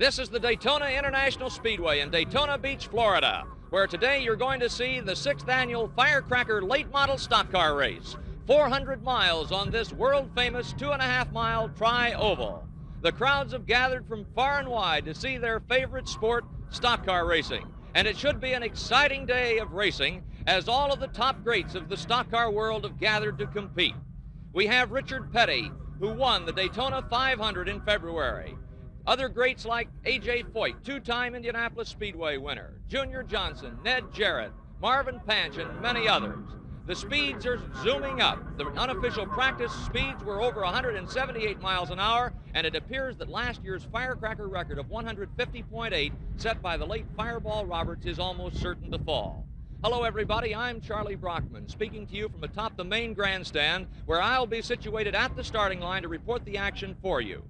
This is the Daytona International Speedway in Daytona Beach, Florida, where today you're going to see the 6th annual Firecracker late model stock car race. 400 miles on this world-famous 2.5-mile tri-oval. The crowds have gathered from far and wide to see their favorite sport, stock car racing. And it should be an exciting day of racing as all of the top greats of the stock car world have gathered to compete. We have Richard Petty, who won the Daytona 500 in February. Other greats like A.J. Foyt, two-time Indianapolis Speedway winner, Junior Johnson, Ned Jarrett, Marvin Panch, and many others. The speeds are zooming up. The unofficial practice speeds were over 178 miles an hour, and it appears that last year's Firecracker record of 150.8 set by the late Fireball Roberts is almost certain to fall. Hello, everybody. I'm Charlie Brockman, speaking to you from atop the main grandstand, where I'll be situated at the starting line to report the action for you.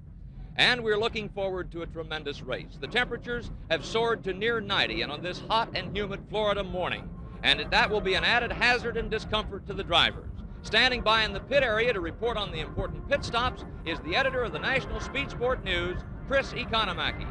And we're looking forward to a tremendous race. The temperatures have soared to near 90 and on this hot and humid Florida morning, and that will be an added hazard and discomfort to the drivers. Standing by in the pit area to report on the important pit stops is the editor of the National Speed Sport News, Chris Economaki.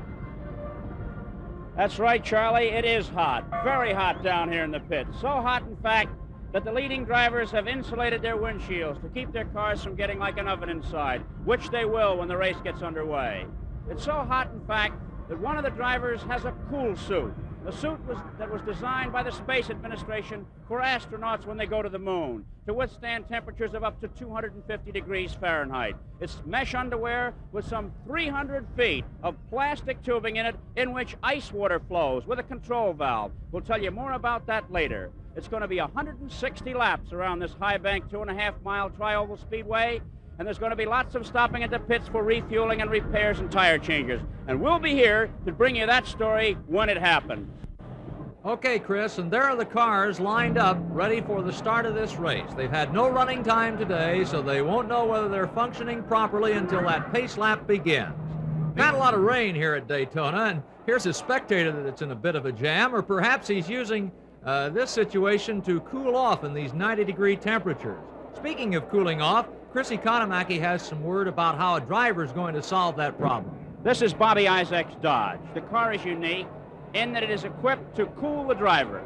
That's right, Charlie. It is hot. Very hot down here in the pit. So hot, in fact, that the leading drivers have insulated their windshields to keep their cars from getting like an oven inside, which they will when the race gets underway. It's so hot, in fact, that one of the drivers has a cool suit. A suit that was designed by the Space Administration for astronauts when they go to the moon, to withstand temperatures of up to 250 degrees Fahrenheit. It's mesh underwear with some 300 feet of plastic tubing in it in which ice water flows with a control valve. We'll tell you more about that later. It's going to be 160 laps around this high bank 2.5-mile tri-oval speedway, and there's going to be lots of stopping at the pits for refueling and repairs and tire changes. And we'll be here to bring you that story when it happens. Okay, Chris, and there are the cars lined up ready for the start of this race. They've had no running time today, so they won't know whether they're functioning properly until that pace lap begins. We've had a lot of rain here at Daytona, and here's a spectator that's in a bit of a jam, or perhaps he's using this situation to cool off in these 90-degree temperatures. Speaking of cooling off, Chris Economaki has some word about how a driver is going to solve that problem. This is Bobby Isaac's Dodge. The car is unique in that it is equipped to cool the driver.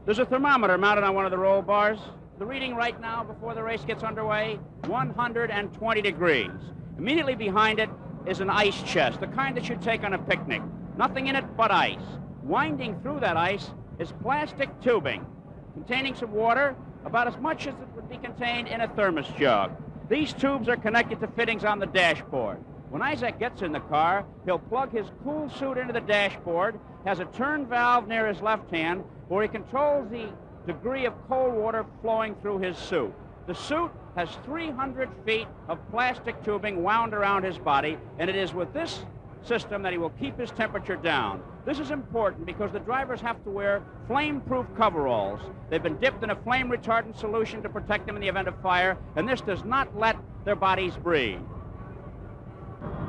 There's a thermometer mounted on one of the roll bars. The reading right now before the race gets underway, 120 degrees. Immediately behind it is an ice chest, the kind that you'd take on a picnic. Nothing in it but ice. Winding through that ice is plastic tubing containing some water, about as much as it would be contained in a thermos jug. These tubes are connected to fittings on the dashboard. When Isaac gets in the car, he'll plug his cool suit into the dashboard, has a turn valve near his left hand where he controls the degree of cold water flowing through his suit. The suit has 300 feet of plastic tubing wound around his body, and it is with this system that he will keep his temperature down. This is important because the drivers have to wear flame-proof coveralls. They've been dipped in a flame retardant solution to protect them in the event of fire, and this does not let their bodies breathe.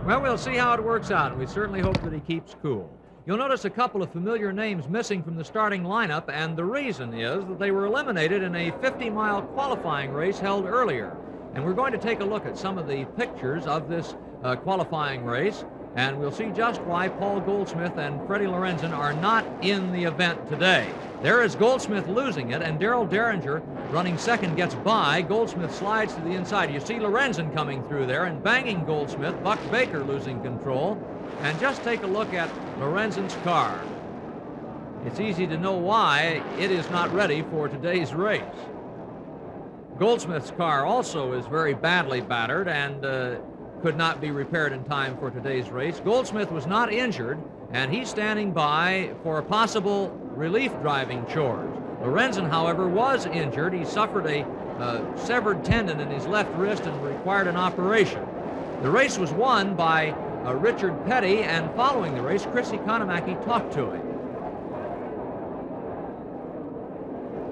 Well, we'll see how it works out, and we certainly hope that he keeps cool. You'll notice a couple of familiar names missing from the starting lineup, and the reason is that they were eliminated in a 50-mile qualifying race held earlier. And we're going to take a look at some of the pictures of this qualifying race, and we'll see just why Paul Goldsmith and Freddie Lorenzen are not in the event today. There is Goldsmith losing it, and Darrell Derringer, running second, gets by. Goldsmith slides to the inside. You see Lorenzen coming through there and banging Goldsmith. Buck Baker losing control. And just take a look at Lorenzen's car. It's easy to know why it is not ready for today's race. Goldsmith's car also is very badly battered and could not be repaired in time for today's race. Goldsmith was not injured, and he's standing by for a possible relief driving chores. Lorenzen, however, was injured. He suffered a severed tendon in his left wrist and required an operation. The race was won by Richard Petty, and following the race, Chris Economaki talked to him.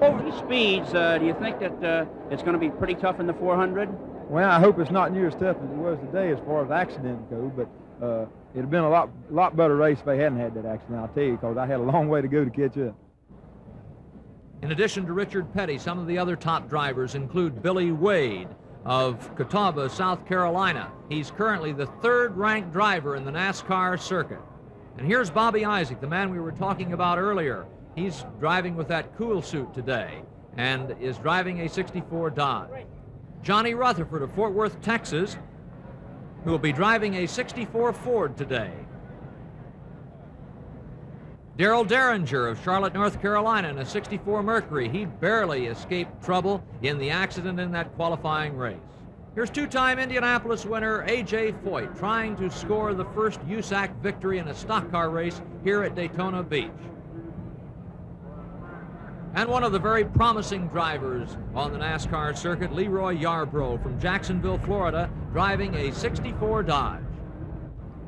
Over the speeds, do you think that it's going to be pretty tough in the 400? Well, I hope it's not near as tough as it was today as far as accidents go, but it'd have been a lot better race if they hadn't had that accident, I'll tell you, because I had a long way to go to catch up. In addition to Richard Petty, some of the other top drivers include Billy Wade of Catawba, South Carolina. He's currently the third-ranked driver in the NASCAR circuit. And here's Bobby Isaac, the man we were talking about earlier. He's driving with that cool suit today and is driving a 64 Dodge. Johnny Rutherford of Fort Worth, Texas, who will be driving a 64 Ford today. Darrell Derringer of Charlotte, North Carolina in a 64 Mercury. He barely escaped trouble in the accident in that qualifying race. Here's two-time Indianapolis winner A.J. Foyt trying to score the first USAC victory in a stock car race here at Daytona Beach. And one of the very promising drivers on the NASCAR circuit, Leroy Yarbrough from Jacksonville, Florida, driving a 64 Dodge.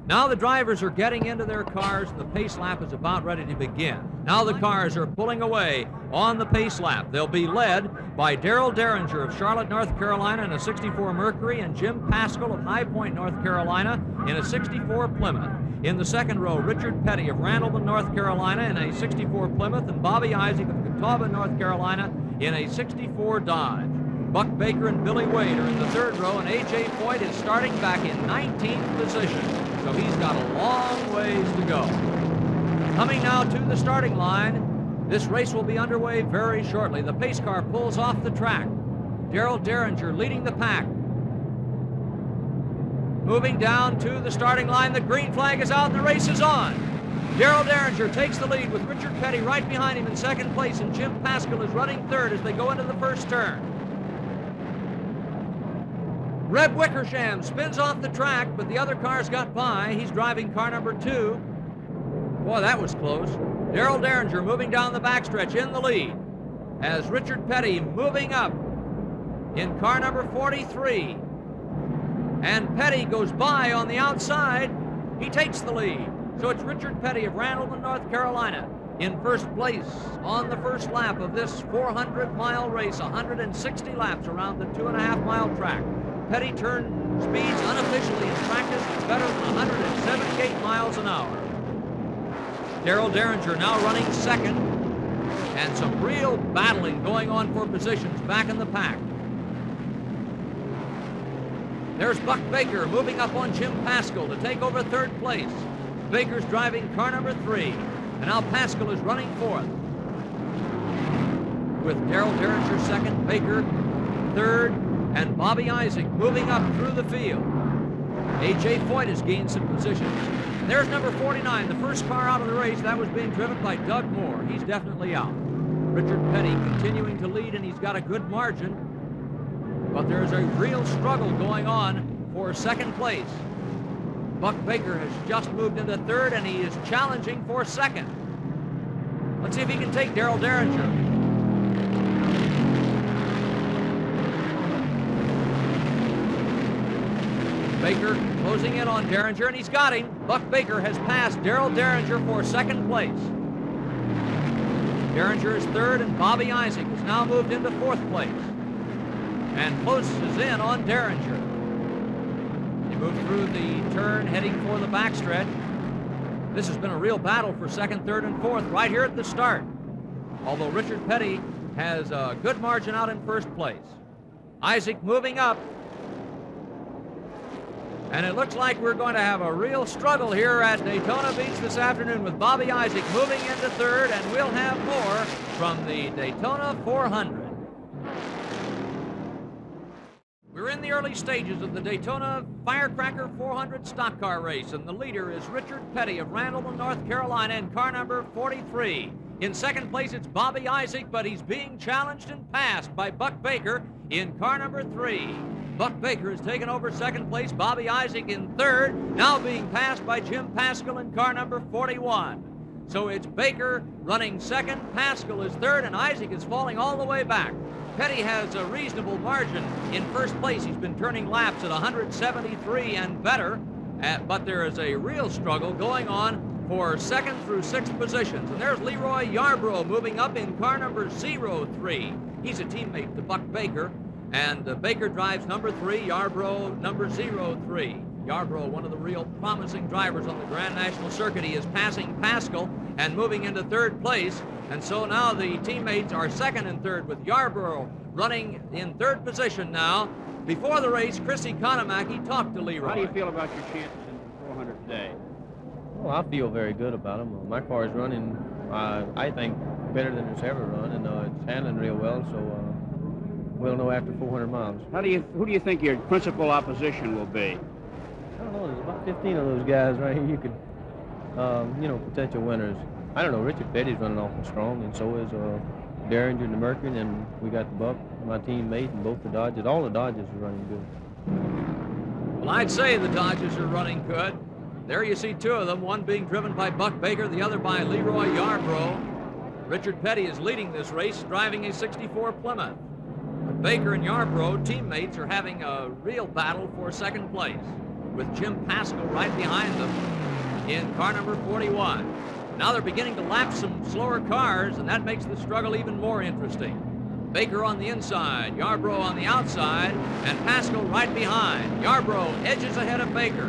Now the drivers are getting into their cars and the pace lap is about ready to begin. Now the cars are pulling away on the pace lap. They'll be led by Darrell Derringer of Charlotte, North Carolina in a 64 Mercury and Jim Paschal of High Point, North Carolina in a 64 Plymouth. In the second row, Richard Petty of Randleman, North Carolina in a 64 Plymouth and Bobby Isaac of Catawba, North Carolina in a 64 Dodge. Buck Baker and Billy Wade are in the third row, and A.J. Foyt is starting back in 19th position, so he's got a long ways to go. Coming now to the starting line, this race will be underway very shortly. The pace car pulls off the track. Darrell Derringer leading the pack. Moving down to the starting line, the green flag is out and the race is on. Darrell Derringer takes the lead with Richard Petty right behind him in second place, and Jim Paschal is running third as they go into the first turn. Red Wickersham spins off the track, but the other cars got by. He's driving car number 2. Boy, that was close. Darrell Derringer moving down the backstretch in the lead as Richard Petty moving up in car number 43. And Petty goes by on the outside. He takes the lead. So it's Richard Petty of Randleman, North Carolina in first place on the first lap of this 400-mile race, 160 laps around the 2.5-mile track. Petty turned speeds unofficially in practice better than 178 miles an hour. Darrell Derringer now running second, and some real battling going on for positions back in the pack. There's Buck Baker moving up on Jim Paschal to take over third place. Baker's driving car number 3, and now Paschal is running fourth. With Darrell Derringer second, Baker third, and Bobby Isaac moving up through the field. A.J. Foyt has gained some positions. There's number 49, the first car out of the race. That was being driven by Doug Moore. He's definitely out. Richard Petty continuing to lead, and he's got a good margin. But there's a real struggle going on for second place. Buck Baker has just moved into third, and he is challenging for second. Let's see if he can take Darrell Derringer. Baker closing in on Derringer, and he's got him. Buck Baker has passed Darrell Derringer for second place. Derringer is third, and Bobby Isaac has now moved into fourth place and closes in on Derringer. They move through the turn, heading for the backstretch. This has been a real battle for second, third, and fourth right here at the start, although Richard Petty has a good margin out in first place. Isaac moving up. And it looks like we're going to have a real struggle here at Daytona Beach this afternoon with Bobby Isaac moving into third, and we'll have more from the Daytona 400. We're in the early stages of the Daytona Firecracker 400 stock car race, and the leader is Richard Petty of Randleman, North Carolina in car number 43. In second place, it's Bobby Isaac, but he's being challenged and passed by Buck Baker in car number 3. Buck Baker has taken over second place. Bobby Isaac in third, now being passed by Jim Paschal in car number 41. So it's Baker running second, Paschal is third, and Isaac is falling all the way back. Petty has a reasonable margin in first place. He's been turning laps at 173 and better, but there is a real struggle going on for second through sixth positions. And there's Leroy Yarbrough moving up in car number 03. He's a teammate to Buck Baker. And Baker drives number 3, Yarbrough number 03. Yarbrough, one of the real promising drivers on the Grand National Circuit. He is passing Paschal and moving into third place. And so now the teammates are second and third, with Yarbrough running in third position now. Before the race, Chris Economaki talked to Leroy. How do you feel about your chances in the 400 today? Well, I feel very good about them. My car is running, I think, better than it's ever run, and it's handling real well, so we'll know after 400 miles. Who do you think your principal opposition will be? I don't know. There's about 15 of those guys right here. You could, potential winners. I don't know. Richard Petty's running awful strong, and so is Derringer and the Mercury, and we got the Buck, my teammate, and both the Dodges. All the Dodges are running good. Well, I'd say the Dodgers are running good. There you see two of them, one being driven by Buck Baker, the other by Leroy Yarbrough. Richard Petty is leading this race, driving a 64 Plymouth. But Baker and Yarbrough, teammates, are having a real battle for second place, with Jim Pascal right behind them in car number 41. Now they're beginning to lap some slower cars, and that makes the struggle even more interesting. Baker on the inside, Yarbrough on the outside, and Pascal right behind. Yarbrough edges ahead of Baker.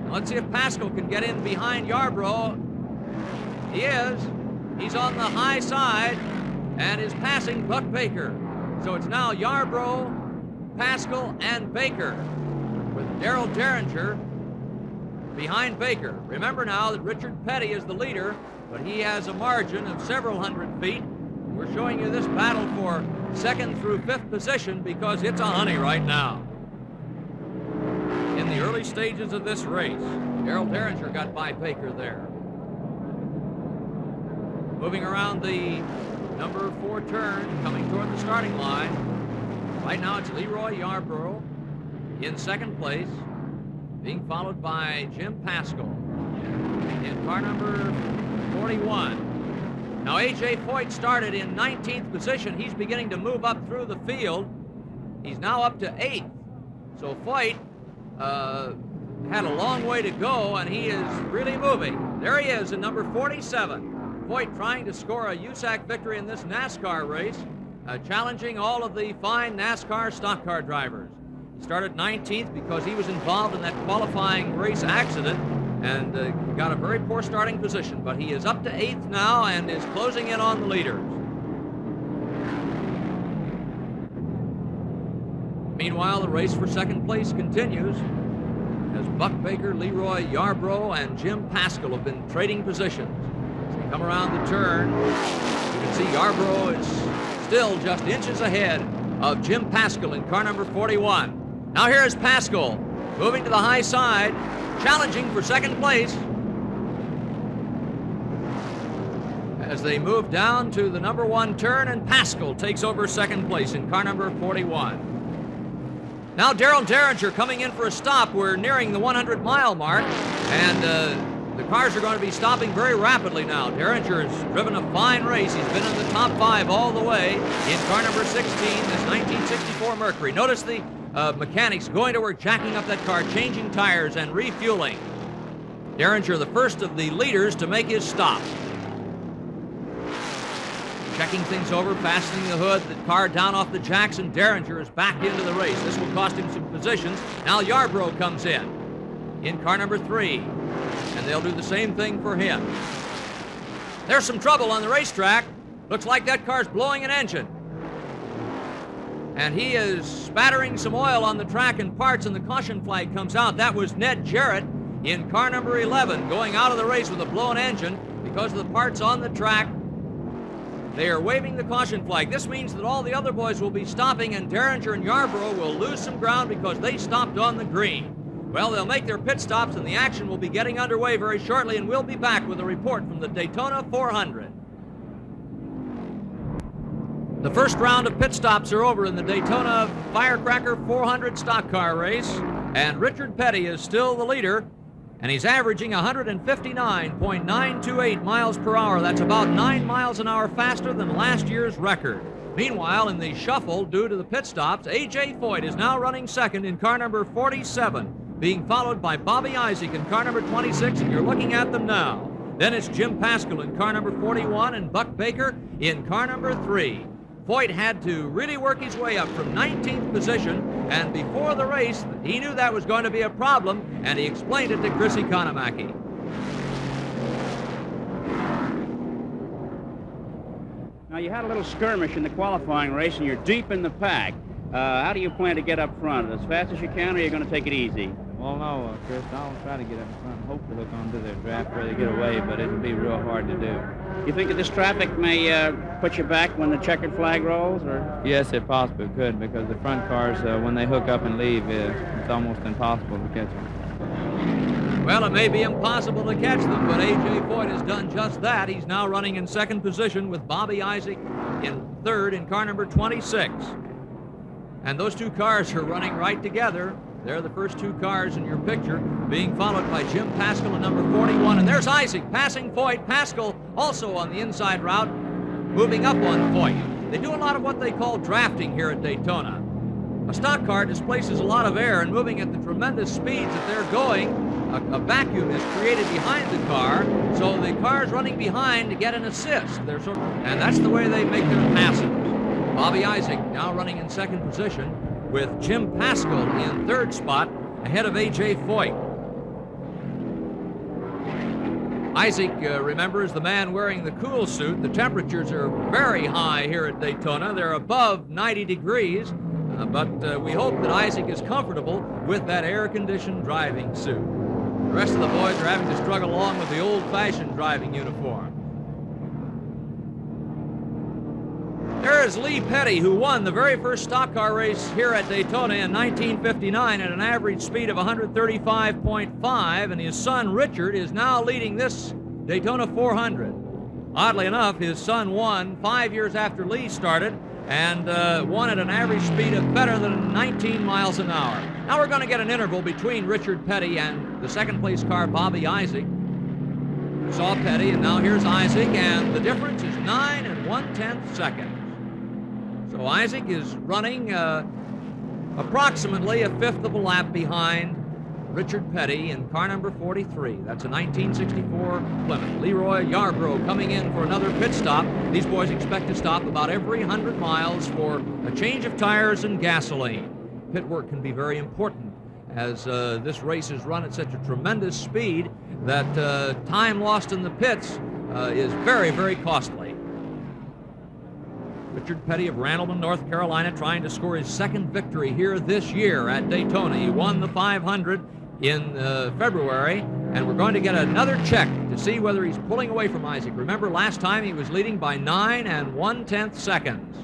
Now let's see if Pascal can get in behind Yarbrough. He is. He's on the high side and is passing Buck Baker. So it's now Yarbrough, Pascal, and Baker, with Darrell Derringer behind Baker. Remember now that Richard Petty is the leader, but he has a margin of several hundred feet. We're showing you this battle for second through fifth position because it's a honey right now. In the early stages of this race, Darrell Derringer got by Baker there. Moving around the number 4 turn, coming toward the starting line. Right now it's Leroy Yarbrough in second place, being followed by Jim Pascal in car number 41. Now, A.J. Foyt started in 19th position. He's beginning to move up through the field. He's now up to 8th. So Foyt had a long way to go, and he is really moving. There he is in number 47. Foyt trying to score a USAC victory in this NASCAR race, challenging all of the fine NASCAR stock car drivers. He started 19th because he was involved in that qualifying race accident and got a very poor starting position, but he is up to 8th now and is closing in on the leaders. Meanwhile, the race for second place continues as Buck Baker, Leroy Yarbrough, and Jim Pascal have been trading positions. As they come around the turn, you can see Yarbrough is still just inches ahead of Jim Pascal in car number 41. Now here is Pascal moving to the high side, challenging for second place. As they move down to the number 1 turn, and Pascal takes over second place in car number 41. Now Darrell Derringer coming in for a stop. We're nearing the 100-mile mark, and the cars are going to be stopping very rapidly now. Derringer has driven a fine race. He's been in the top 5 all the way in car number 16, this 1964 Mercury. Notice the mechanics going to work, jacking up that car, changing tires, and refueling. Derringer, the first of the leaders to make his stop. Checking things over, fastening the hood, the car down off the jacks, and Derringer is back into the race. This will cost him some positions. Now Yarbrough comes in car number 3, and they'll do the same thing for him. There's some trouble on the racetrack. Looks like that car's blowing an engine. And he is spattering some oil on the track and parts, and the caution flag comes out. That was Ned Jarrett in car number 11, going out of the race with a blown engine because of the parts on the track. They are waving the caution flag. This means that all the other boys will be stopping, and Derringer and Yarbrough will lose some ground because they stopped on the green. Well, they'll make their pit stops, and the action will be getting underway very shortly, and we'll be back with a report from the Daytona 400. The first round of pit stops are over in the Daytona Firecracker 400 stock car race, and Richard Petty is still the leader, and he's averaging 159.928 miles per hour. That's about 9 miles an hour faster than last year's record. Meanwhile, in the shuffle, due to the pit stops, A.J. Foyt is now running second in car number 47, being followed by Bobby Isaac in car number 26, and you're looking at them now. Then it's Jim Pascal in car number 41 and Buck Baker in car number 3. Foyt had to really work his way up from 19th position, and before the race, he knew that was going to be a problem, and he explained it to Chris Economaki. Now, you had a little skirmish in the qualifying race, and you're deep in the pack. How do you plan to get up front? As fast as you can, or are you going to take it easy? Well, no, Chris, I'll try to get up in front and hope to hook onto their draft where they get away, but it'll be real hard to do. You think that this traffic may put you back when the checkered flag rolls, or? Yes, it possibly could, because the front cars, when they hook up and leave, it's almost impossible to catch them. Well, it may be impossible to catch them, but A.J. Foyt has done just that. He's now running in second position with Bobby Isaac in third in car number 26. And those two cars are running right together. They're the first two cars in your picture, being followed by Jim Paschal in number 41. And there's Isaac passing Foyt. Paschal also on the inside route, moving up on Foyt. They do a lot of what they call drafting here at Daytona. A stock car displaces a lot of air, and moving at the tremendous speeds that they're going, a vacuum is created behind the car, so the cars running behind to get an assist. And that's the way they make their passes. Bobby Isaac now running in second position, with Jim Paschal in third spot ahead of A.J. Foyt. Isaac, remember, is the man wearing the cool suit. The temperatures are very high here at Daytona. They're above 90 degrees, but we hope that Isaac is comfortable with that air-conditioned driving suit. The rest of the boys are having to struggle along with the old-fashioned driving uniform. There is Lee Petty, who won the very first stock car race here at Daytona in 1959 at an average speed of 135.5, and his son Richard is now leading this Daytona 400. Oddly enough, his son won 5 years after Lee started and won at an average speed of better than 19 miles an hour. Now we're going to get an interval between Richard Petty and the second place car, Bobby Isaac. We saw Petty, and now here's Isaac, and the difference is 9 1/10 seconds. So Isaac is running approximately a fifth of a lap behind Richard Petty in car number 43. That's a 1964 Plymouth. Leroy Yarbrough coming in for another pit stop. These boys expect to stop about every 100 miles for a change of tires and gasoline. Pit work can be very important as this race is run at such a tremendous speed that time lost in the pits is very, very costly. Richard Petty of Randleman, North Carolina, trying to score his second victory here this year at Daytona. He won the 500 in February, and we're going to get another check to see whether he's pulling away from Isaac. Remember, last time he was leading by 9 1/10 seconds.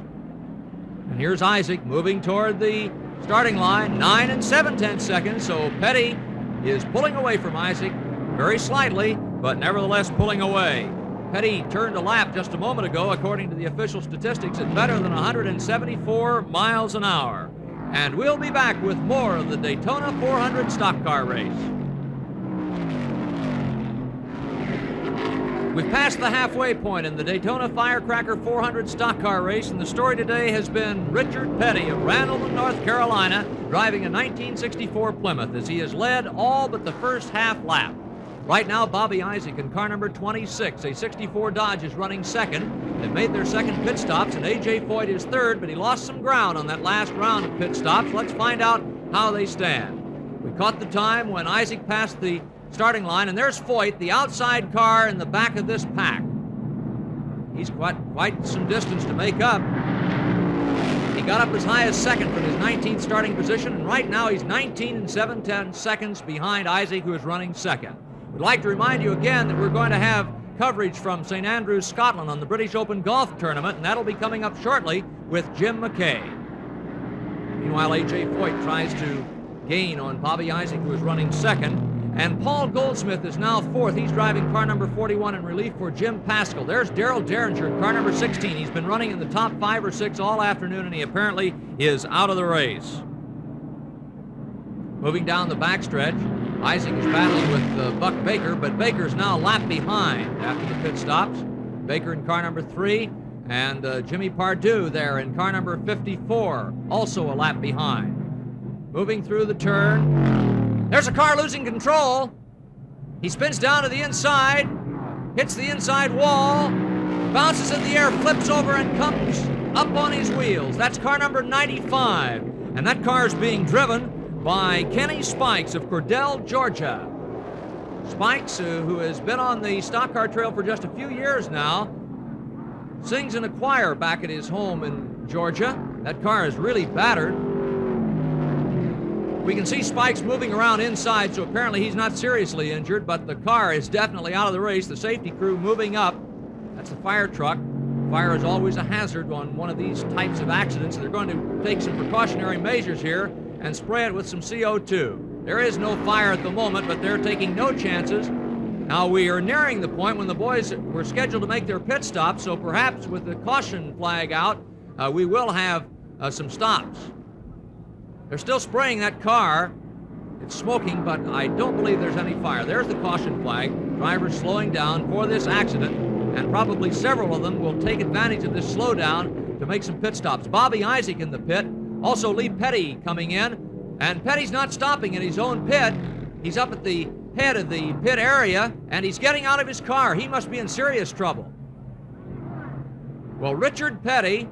And here's Isaac moving toward the starting line, 9 7/10 seconds, so Petty is pulling away from Isaac very slightly, but nevertheless pulling away. Petty turned a lap just a moment ago, according to the official statistics, at better than 174 miles an hour. And we'll be back with more of the Daytona 400 stock car race. We've passed the halfway point in the Daytona Firecracker 400 stock car race, and the story today has been Richard Petty of Randleman, North Carolina, driving a 1964 Plymouth as he has led all but the first half lap. Right now, Bobby Isaac in car number 26, a 64 Dodge, is running second. They've made their second pit stops, and A.J. Foyt is third, but he lost some ground on that last round of pit stops. Let's find out how they stand. We caught the time when Isaac passed the starting line, and there's Foyt, the outside car in the back of this pack. He's quite some distance to make up. He got up as high as second from his 19th starting position, and right now he's 19 7/10 seconds behind Isaac, who is running second. We'd like to remind you again that we're going to have coverage from St. Andrews, Scotland on the British Open Golf Tournament, and that'll be coming up shortly with Jim McKay. Meanwhile, A.J. Foyt tries to gain on Bobby Isaac, who is running second, and Paul Goldsmith is now fourth. He's driving car number 41 in relief for Jim Paschal. There's Darrell Derringer in car number 16. He's been running in the top 5 or 6 all afternoon, and he apparently is out of the race. Moving down the backstretch, Isaac is battling with Buck Baker, but Baker's now a lap behind after the pit stops. Baker in car number 3, and Jimmy Pardue there in car number 54, also a lap behind. Moving through the turn, there's a car losing control. He spins down to the inside, hits the inside wall, bounces in the air, flips over, and comes up on his wheels. That's car number 95, and that car is being driven by Kenny Spikes of Cordell, Georgia. Spikes, who has been on the stock car trail for just a few years now, sings in a choir back at his home in Georgia. That car is really battered. We can see Spikes moving around inside, so apparently he's not seriously injured, but the car is definitely out of the race. The safety crew moving up. That's the fire truck. Fire is always a hazard on one of these types of accidents. They're going to take some precautionary measures here and spray it with some CO2. There is no fire at the moment, but they're taking no chances. Now we are nearing the point when the boys were scheduled to make their pit stop, so perhaps with the caution flag out, we will have some stops. They're still spraying that car. It's smoking, but I don't believe there's any fire. There's the caution flag. Drivers slowing down for this accident, and probably several of them will take advantage of this slowdown to make some pit stops. Bobby Isaac in the pit. Also Lee Petty coming in. And Petty's not stopping in his own pit. He's up at the head of the pit area, and he's getting out of his car. He must be in serious trouble. Well, Richard Petty,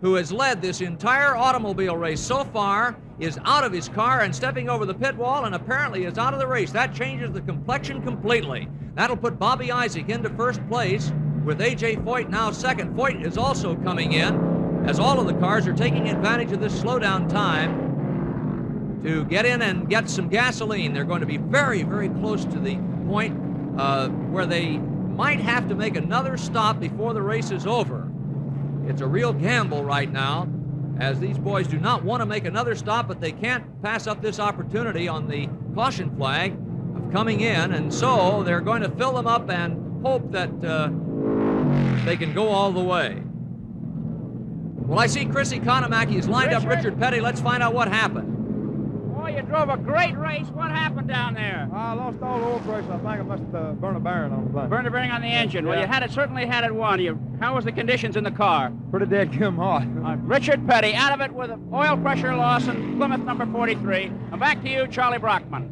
who has led this entire automobile race so far, is out of his car and stepping over the pit wall and apparently is out of the race. That changes the complexion completely. That'll put Bobby Isaac into first place with A.J. Foyt now second. Foyt is also coming in as all of the cars are taking advantage of this slowdown time to get in and get some gasoline. They're going to be very, very close to the point where they might have to make another stop before the race is over. It's a real gamble right now, as these boys do not want to make another stop, but they can't pass up this opportunity on the caution flag of coming in, and so they're going to fill them up and hope that they can go all the way. Well, I see Chris Economaki has lined up Richard Petty. Let's find out what happened. Boy, you drove a great race. What happened down there? I lost all the oil pressure. I think I must have burned a bearing on the thing. Burned a bearing on the engine. Well, Yeah. you had it, certainly had it won. How was the conditions in the car? Pretty dead come hot. Richard Petty out of it with an oil pressure loss in Plymouth number 43. And back to you, Charlie Brockman.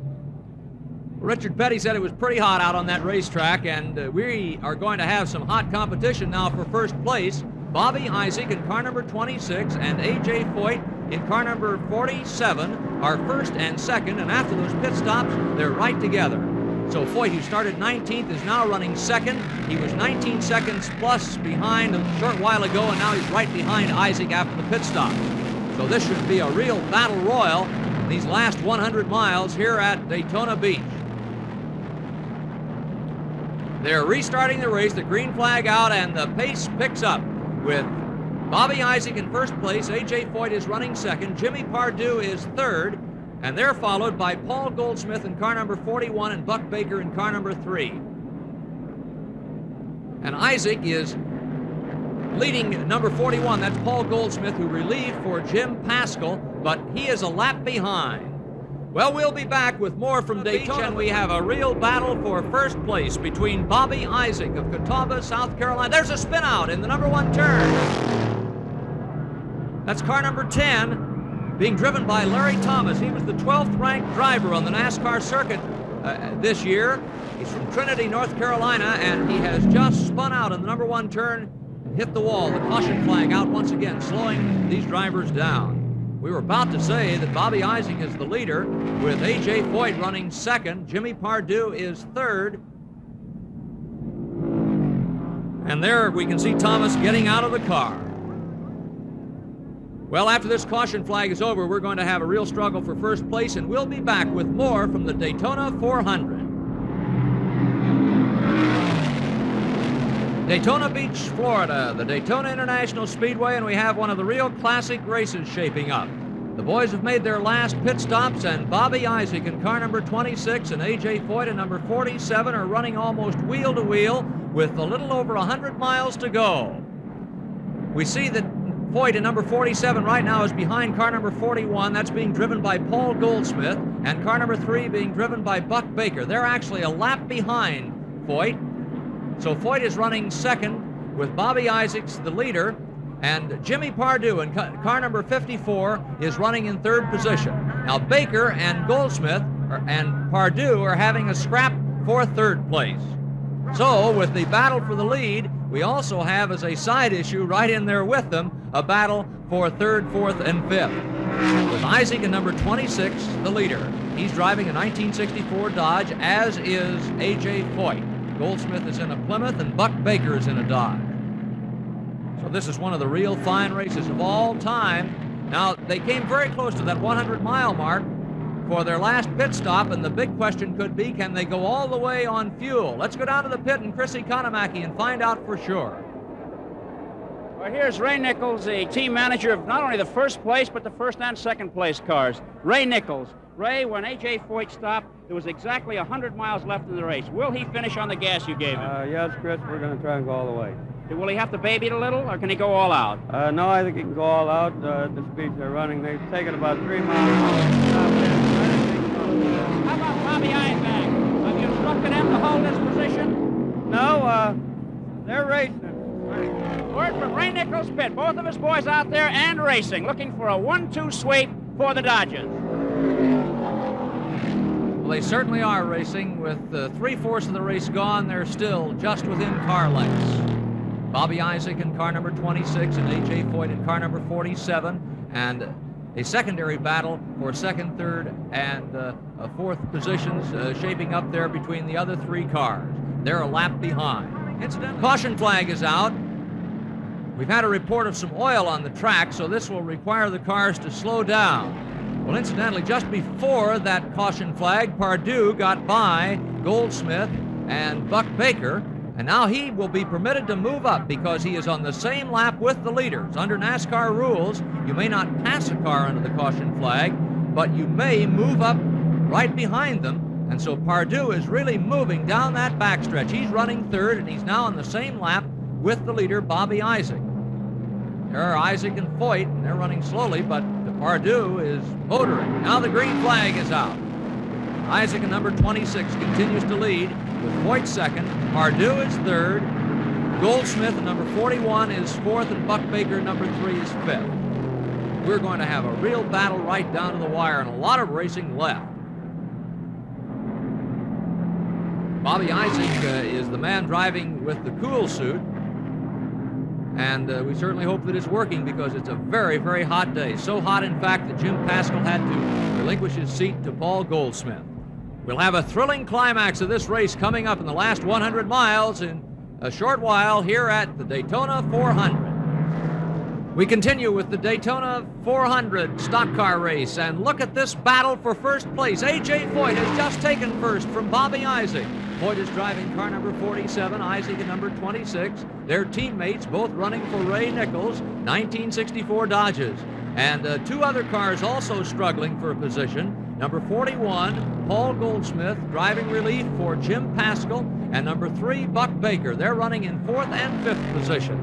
Richard Petty said it was pretty hot out on that racetrack, and we are going to have some hot competition now for first place. Bobby Isaac in car number 26 and A.J. Foyt in car number 47 are first and second, and after those pit stops, they're right together. So Foyt, who started 19th, is now running second. He was 19 seconds plus behind a short while ago, and now he's right behind Isaac after the pit stop. So this should be a real battle royal these last 100 miles here at Daytona Beach. They're restarting the race, the green flag out, and the pace picks up with Bobby Isaac in first place. A.J. Foyt is running second. Jimmy Pardue is third, and they're followed by Paul Goldsmith in car number 41 and Buck Baker in car number 3. And Isaac is leading number 41. That's Paul Goldsmith, who relieved for Jim Pascal, but he is a lap behind. Well, we'll be back with more from Daytona, and we have a real battle for first place between Bobby Isaac of Catawba, South Carolina. There's a spin out in the number 1 turn. That's car number 10, being driven by Larry Thomas. He was the 12th ranked driver on the NASCAR circuit this year. He's from Trinity, North Carolina, and he has just spun out in the number 1 turn and hit the wall. The caution flag out once again, slowing these drivers down. We were about to say that Bobby Isaac is the leader, with A.J. Foyt running second. Jimmy Pardue is third. And there we can see Thomas getting out of the car. Well, after this caution flag is over, we're going to have a real struggle for first place, and we'll be back with more from the Daytona 400. Daytona Beach, Florida, the Daytona International Speedway, and we have one of the real classic races shaping up. The boys have made their last pit stops, and Bobby Isaac in car number 26 and A.J. Foyt in number 47 are running almost wheel to wheel with a little over 100 miles to go. We see that Foyt in number 47 right now is behind car number 41. That's being driven by Paul Goldsmith, and car number 3 being driven by Buck Baker. They're actually a lap behind Foyt. So Foyt is running second with Bobby Isaacs the leader, and Jimmy Pardue in car number 54 is running in third position. Now Baker and Goldsmith and Pardue are having a scrap for third place. So with the battle for the lead, we also have as a side issue right in there with them a battle for third, fourth, and fifth. With Isaac in number 26, the leader. He's driving a 1964 Dodge, as is A.J. Foyt. Goldsmith is in a Plymouth, and Buck Baker is in a Dodge. So this is one of the real fine races of all time. Now, they came very close to that 100-mile mark, for their last pit stop, and the big question could be, can they go all the way on fuel? Let's go down to the pit and Chris Economaki and find out for sure. Well, here's Ray Nichols, the team manager of not only the first place, but the first and second place cars. Ray Nichols. Ray, when A.J. Foyt stopped, there was exactly 100 miles left in the race. Will he finish on the gas you gave him? Yes, Chris, we're going to try and go all the way. Will he have to baby it a little, or can he go all out? No, I think he can go all out. The speeds they're running, they've taken about 3 miles. How about Bobby Einbach? Have you instructed him to hold his position? No, they're racing. Word from Ray Nichols' pit. Both of his boys out there and racing, looking for a 1-2 sweep for the Dodgers. Well, they certainly are racing. With 3/4 of the race gone, they're still just within car lengths. Bobby Isaac in car number 26 and A.J. Foyt in car number 47, and a secondary battle for second, third, and fourth positions shaping up there between the other 3 cars. They're a lap behind. Incidentally, caution flag is out. We've had a report of some oil on the track, so this will require the cars to slow down. Well, incidentally, just before that caution flag, Pardue got by Goldsmith and Buck Baker, and now he will be permitted to move up because he is on the same lap with the leaders. Under NASCAR rules, you may not pass a car under the caution flag, but you may move up right behind them. And so Pardue is really moving down that backstretch. He's running third, and he's now on the same lap with the leader, Bobby Isaac. There are Isaac and Foyt, and they're running slowly, but Pardue is motoring. Now the green flag is out. Isaac, at number 26, continues to lead, with Foyt second. Pardue is third. Goldsmith, at number 41, is fourth, and Buck Baker, number 3, is fifth. We're going to have a real battle right down to the wire, and a lot of racing left. Bobby Isaac is the man driving with the cool suit, and we certainly hope that it's working because it's a very, very hot day. So hot, in fact, that Jim Paschal had to relinquish his seat to Paul Goldsmith. We'll have a thrilling climax of this race coming up in the last 100 miles in a short while here at the Daytona 400. We continue with the Daytona 400 stock car race, and look at this battle for first place. A.J. Foyt has just taken first from Bobby Isaac. Foyt is driving car number 47, Isaac at number 26. Their teammates both running for Ray Nichols, 1964 Dodges. And 2 other cars also struggling for a position. Number 41, Paul Goldsmith, driving relief for Jim Paschal, and number 3, Buck Baker. They're running in 4th and 5th positions.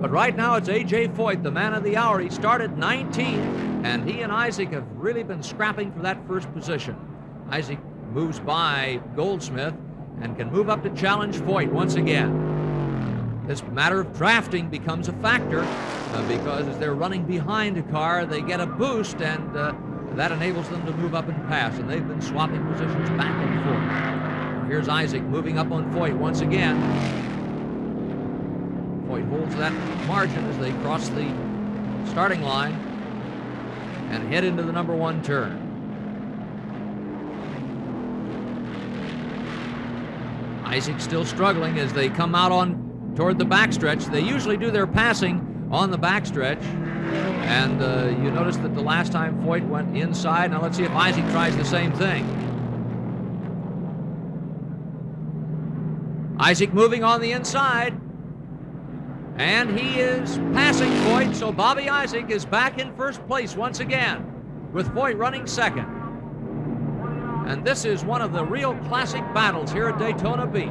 But right now it's A.J. Foyt, the man of the hour. He started 19th, and he and Isaac have really been scrapping for that first position. Isaac moves by Goldsmith and can move up to challenge Foyt once again. This matter of drafting becomes a factor because as they're running behind a car, they get a boost, and that enables them to move up and pass, and they've been swapping positions back and forth. Here's Isaac moving up on Foyt once again. Foyt holds that margin as they cross the starting line and head into the number 1 turn. Isaac still struggling as they come out on toward the backstretch. They usually do their passing on the backstretch, and you notice that the last time Foyt went inside. Now let's see if Isaac tries the same thing. Isaac moving on the inside, and he is passing Foyt, so Bobby Isaac is back in first place once again, with Foyt running second. And this is one of the real classic battles here at Daytona Beach,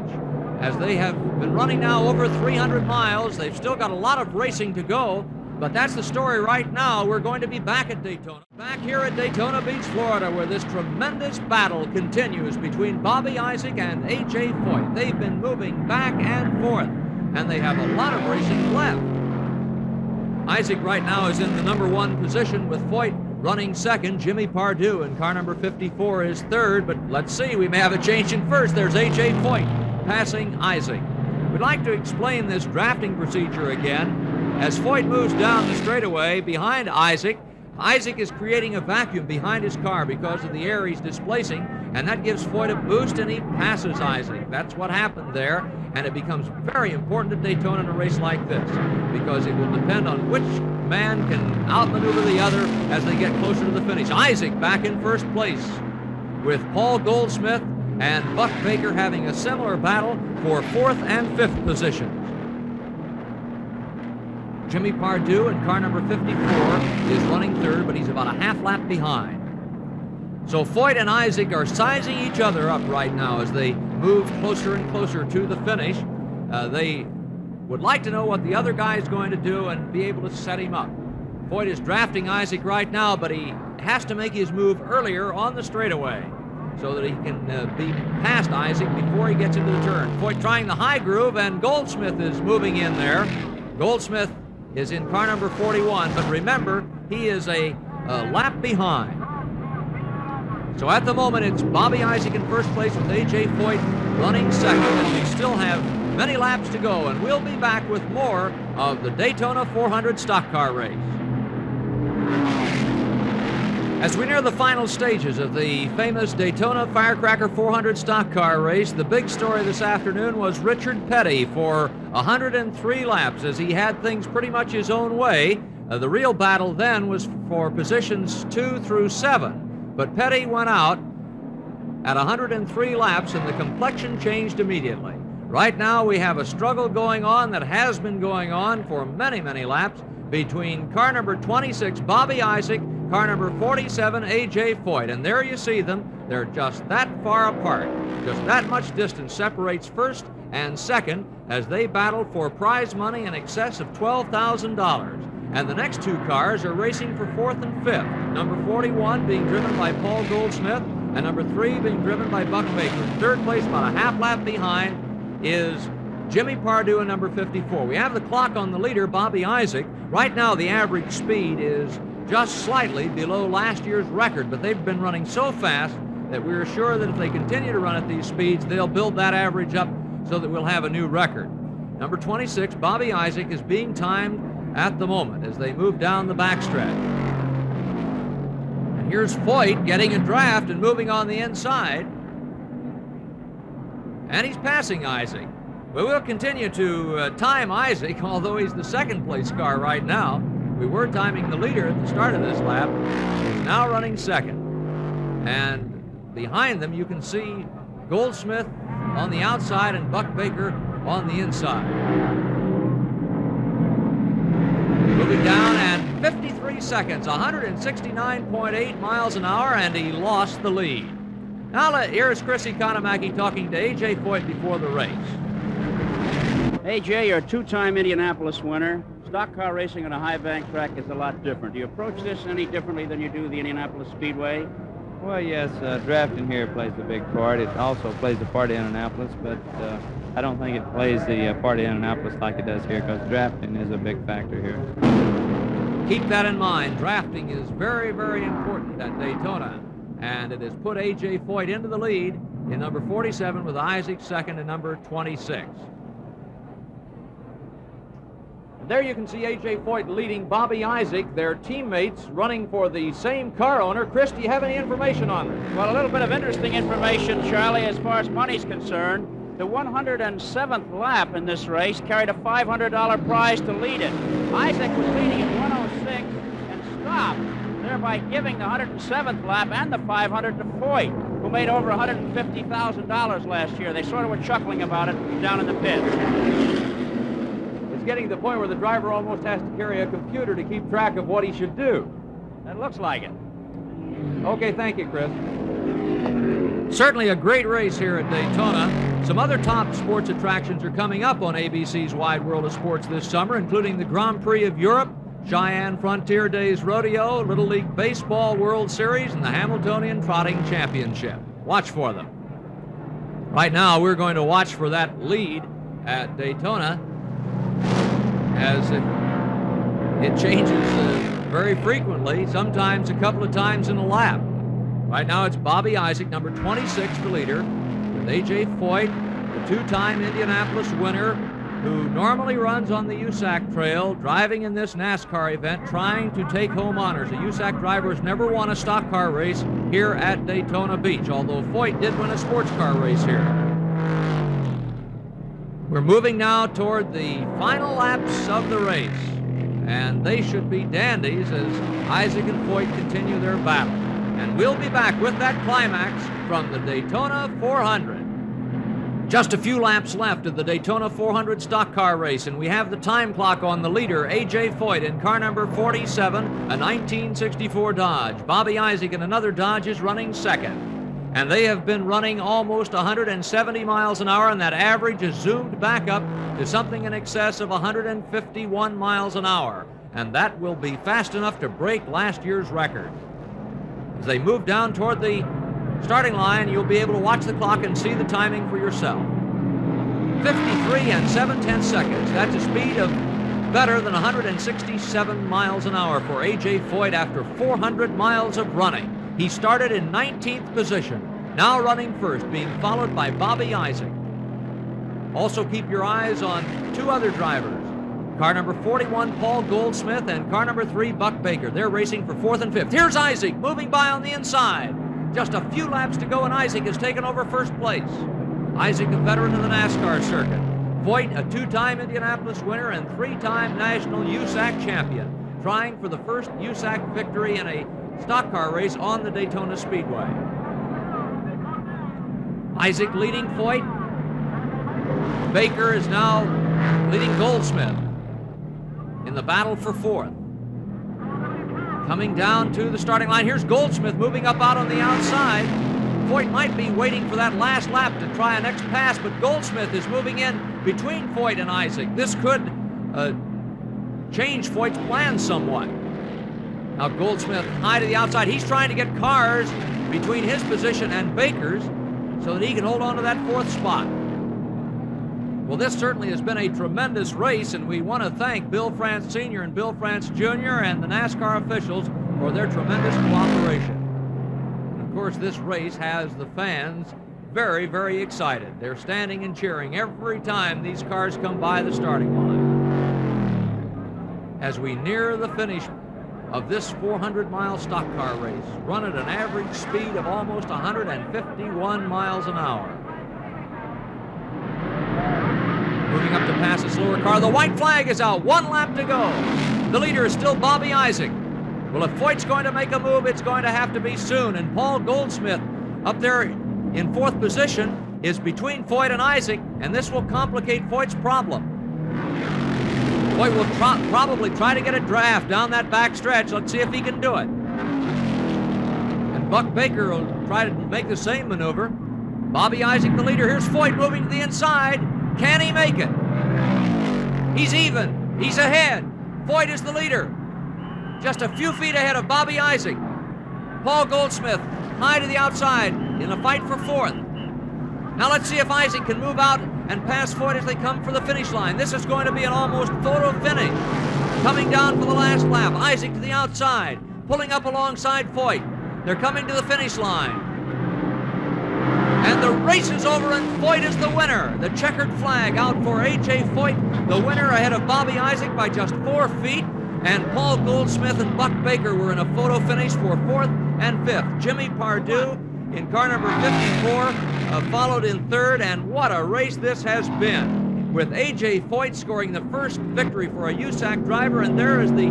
as they have been running now over 300 miles. They've still got a lot of racing to go, but that's the story right now. We're going to be back at Daytona. Back here at Daytona Beach, Florida, where this tremendous battle continues between Bobby Isaac and A.J. Foyt. They've been moving back and forth, and they have a lot of racing left. Isaac right now is in the number 1 position with Foyt running second. Jimmy Pardue in car number 54 is third, but let's see, we may have a change in first. There's A.J. Foyt passing Isaac. We'd like to explain this drafting procedure again. As Foyt moves down the straightaway behind Isaac, Isaac is creating a vacuum behind his car because of the air he's displacing, and that gives Foyt a boost, and he passes Isaac. That's what happened there. and it becomes very important at Daytona in a race like this, because it will depend on which man can outmaneuver the other as they get closer to the finish. Isaac back in first place, with Paul Goldsmith and Buck Baker having a similar battle for 4th and 5th positions. Jimmy Pardue in car number 54 is running 3rd, but he's about a half lap behind. So Foyt and Isaac are sizing each other up right now as they move closer and closer to the finish. They would like to know what the other guy is going to do and be able to set him up. Foyt is drafting Isaac right now, but he has to make his move earlier on the straightaway so that he can be past Isaac before he gets into the turn. Foyt trying the high groove, and Goldsmith is moving in there. Goldsmith is in car number 41, but remember, he is a lap behind. So at the moment, it's Bobby Isaac in first place with A.J. Foyt running second, and we still have many laps to go, and we'll be back with more of the Daytona 400 stock car race. As we near the final stages of the famous Daytona Firecracker 400 stock car race, the big story this afternoon was Richard Petty for 103 laps, as he had things pretty much his own way. The real battle then was for positions 2 through 7. But Petty went out at 103 laps, and the complexion changed immediately. Right now, we have a struggle going on that has been going on for many, many laps between car number 26, Bobby Isaac, car number 47, A.J. Foyt. And there you see them. They're just that far apart. Just that much distance separates first and second as they battle for prize money in excess of $12,000. And the next 2 cars are racing for 4th and 5th. Number 41 being driven by Paul Goldsmith, and number 3 being driven by Buck Baker. In 3rd place, about a half lap behind, is Jimmy Pardue in number 54. We have the clock on the leader, Bobby Isaac. Right now, the average speed is just slightly below last year's record, but they've been running so fast that we're sure that if they continue to run at these speeds, they'll build that average up so that we'll have a new record. Number 26, Bobby Isaac, is being timed at the moment as they move down the backstretch. And here's Foyt getting a draft and moving on the inside. And he's passing Isaac. We will continue to time Isaac, although he's the 2nd place car right now. We were timing the leader at the start of this lap. He's now running 2nd. And behind them, you can see Goldsmith on the outside and Buck Baker on the inside. Moving down, and 53 seconds, 169.8 miles an hour, and he lost the lead. Now here's Chris Economaki talking to A.J. Foyt before the race. A.J., you're a 2-time Indianapolis winner. Stock car racing on a high bank track is a lot different. Do you approach this any differently than you do the Indianapolis Speedway? Well, yes, drafting here plays a big part. It also plays a part in Indianapolis, but I don't think it plays the part in Indianapolis like it does here, because drafting is a big factor here. Keep that in mind. Drafting is very, very important at Daytona, and it has put A.J. Foyt into the lead in number 47 with Isaac 2nd and number 26. There you can see A.J. Foyt leading Bobby Isaac, their teammates running for the same car owner. Chris, do you have any information on this? Well, a little bit of interesting information, Charlie, as far as money's concerned. The 107th lap in this race carried a $500 prize to lead it. Isaac was leading at 106 and stopped, thereby giving the 107th lap and the $500 to Foyt, who made over $150,000 last year. They sort of were chuckling about it down in the pit. It's getting to the point where the driver almost has to carry a computer to keep track of what he should do. That looks like it. Okay, thank you, Chris. Certainly a great race here at Daytona. Some other top sports attractions are coming up on ABC's Wide World of Sports this summer, including the Grand Prix of Europe, Cheyenne Frontier Days Rodeo, Little League Baseball World Series, and the Hamiltonian Trotting Championship. Watch for them. Right now, we're going to watch for that lead at Daytona as it changes very frequently, sometimes a couple of times in a lap. Right now, it's Bobby Isaac, number 26, the leader, with A.J. Foyt, the 2-time Indianapolis winner, who normally runs on the USAC trail, driving in this NASCAR event, trying to take home honors. A USAC driver has never won a stock car race here at Daytona Beach, although Foyt did win a sports car race here. We're moving now toward the final laps of the race, and they should be dandies as Isaac and Foyt continue their battle. And we'll be back with that climax from the Daytona 400. Just a few laps left of the Daytona 400 stock car race, and we have the time clock on the leader, A.J. Foyt, in car number 47, a 1964 Dodge. Bobby Isaac in another Dodge is running second. And they have been running almost 170 miles an hour, and that average is zoomed back up to something in excess of 151 miles an hour. And that will be fast enough to break last year's record. As they move down toward the starting line, you'll be able to watch the clock and see the timing for yourself. 53 and 7/10 seconds. That's a speed of better than 167 miles an hour for A.J. Foyt after 400 miles of running. He started in 19th position, now running first, being followed by Bobby Isaac. Also keep your eyes on two other drivers. Car number 41, Paul Goldsmith, and car number 3, Buck Baker. They're racing for 4th and 5th. Here's Isaac moving by on the inside. Just a few laps to go, and Isaac has taken over first place. Isaac, a veteran of the NASCAR circuit. Foyt, a 2-time Indianapolis winner and 3-time national USAC champion, trying for the first USAC victory in a stock car race on the Daytona Speedway. Isaac leading Foyt. Baker is now leading Goldsmith in the battle for 4th. Coming down to the starting line, here's Goldsmith moving up out on the outside. Foyt might be waiting for that last lap to try a next pass, but Goldsmith is moving in between Foyt and Isaac. This could change Foyt's plans somewhat. Now Goldsmith high to the outside. He's trying to get cars between his position and Baker's so that he can hold on to that 4th spot. Well, this certainly has been a tremendous race, and we want to thank Bill France Sr. and Bill France Jr. and the NASCAR officials for their tremendous cooperation. And of course, this race has the fans very, very excited. They're standing and cheering every time these cars come by the starting line. As we near the finish of this 400-mile stock car race, run at an average speed of almost 151 miles an hour. Moving up to pass a slower car. The white flag is out. 1 lap to go. The leader is still Bobby Isaac. Well, if Foyt's going to make a move, it's going to have to be soon. And Paul Goldsmith up there in 4th position is between Foyt and Isaac, and this will complicate Foyt's problem. Foyt will probably try to get a draft down that back stretch. Let's see if he can do it. And Buck Baker will try to make the same maneuver. Bobby Isaac, the leader. Here's Foyt moving to the inside. Can he make it? He's even. He's ahead. Foyt is the leader. Just a few feet ahead of Bobby Isaac. Paul Goldsmith high to the outside in a fight for 4th. Now let's see if Isaac can move out and pass Foyt as they come for the finish line. This is going to be an almost photo finish. Coming down for the last lap. Isaac to the outside, pulling up alongside Foyt. They're coming to the finish line. And the race is over, and Foyt is the winner. The checkered flag out for A.J. Foyt, the winner ahead of Bobby Isaac by just 4 feet. And Paul Goldsmith and Buck Baker were in a photo finish for 4th and 5th. Jimmy Pardue in car number 54 followed in 3rd, and what a race this has been, with A.J. Foyt scoring the first victory for a USAC driver. And there is the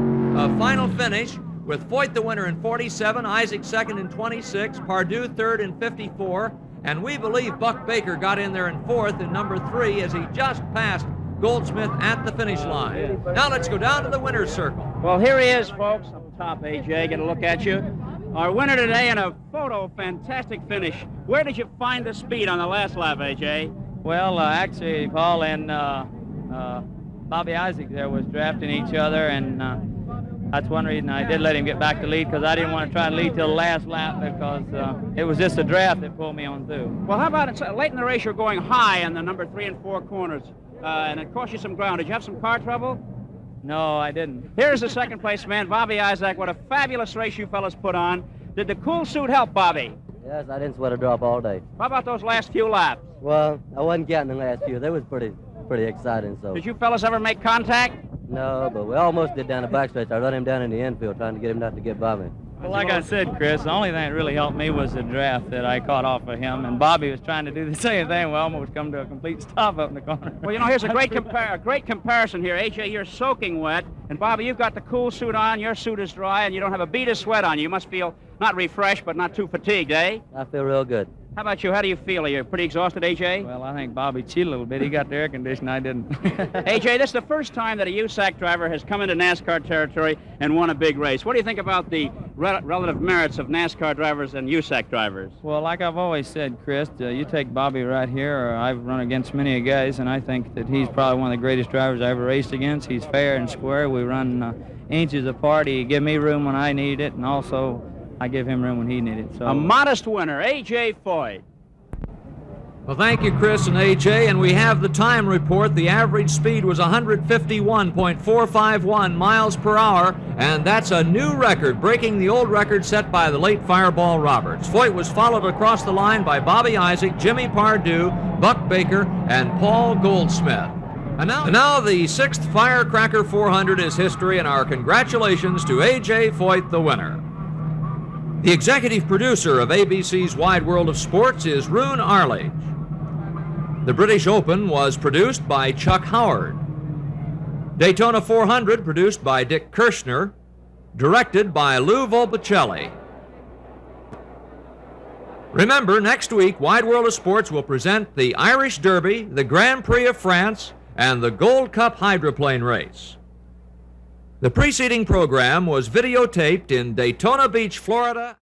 final finish, with Foyt the winner in 47, Isaac 2nd in 26, Pardue 3rd in 54, and we believe Buck Baker got in there in 4th in number 3 as he just passed Goldsmith at the finish line. Now let's go down to the winner's circle. Well, here he is, folks, up top, A.J. Get a look at you. Our winner today in a photo fantastic finish. Where did you find the speed on the last lap, A.J.? Well, actually, Paul and Bobby Isaac there was drafting each other, and that's one reason I did let him get back to lead, because I didn't want to try to lead till the last lap, because it was just a draft that pulled me on through. Well, how about late in the race you're going high in the number 3 and 4 corners, and it cost you some ground. Did you have some car trouble? No, I didn't. Here's the second place man, Bobby Isaac. What a fabulous race you fellas put on. Did the cool suit help, Bobby? Yes, I didn't sweat a drop all day. How about those last few laps? Well, I wasn't counting the last few. They was pretty exciting. So. Did you fellas ever make contact? No, but we almost did down the backstretch. I run him down in the infield trying to get him not to get by me. Well, like I said, Chris, the only thing that really helped me was the draft that I caught off of him, and Bobby was trying to do the same thing. We almost come to a complete stop up in the corner. Well, you know, here's a great comparison here. A.J., you're soaking wet, and Bobby, you've got the cool suit on, your suit is dry, and you don't have a bead of sweat on you. You must feel not refreshed, but not too fatigued, eh? I feel real good. How about you? How do you feel? Are you pretty exhausted, A.J.? Well, I think Bobby cheated a little bit. He got the air conditioning, I didn't. A.J., this is the first time that a USAC driver has come into NASCAR territory and won a big race. What do you think about the relative merits of NASCAR drivers and USAC drivers? Well, like I've always said, Chris, you take Bobby right here, or I've run against many guys, and I think that he's probably one of the greatest drivers I ever raced against. He's fair and square. We run inches apart. He give me room when I need it, and also I give him room when he needed it. So a modest winner, A.J. Foyt. Well, thank you, Chris and A.J., and we have the time report. The average speed was 151.451 miles per hour, and that's a new record, breaking the old record set by the late Fireball Roberts. Foyt was followed across the line by Bobby Isaac, Jimmy Pardue, Buck Baker, and Paul Goldsmith. And now the 6th Firecracker 400 is history, and our congratulations to A.J. Foyt, the winner. The executive producer of ABC's Wide World of Sports is Roone Arledge. The British Open was produced by Chuck Howard. Daytona 400 produced by Dick Kirshner, directed by Lou Volpicelli. Remember, next week, Wide World of Sports will present the Irish Derby, the Grand Prix of France, and the Gold Cup hydroplane race. The preceding program was videotaped in Daytona Beach, Florida.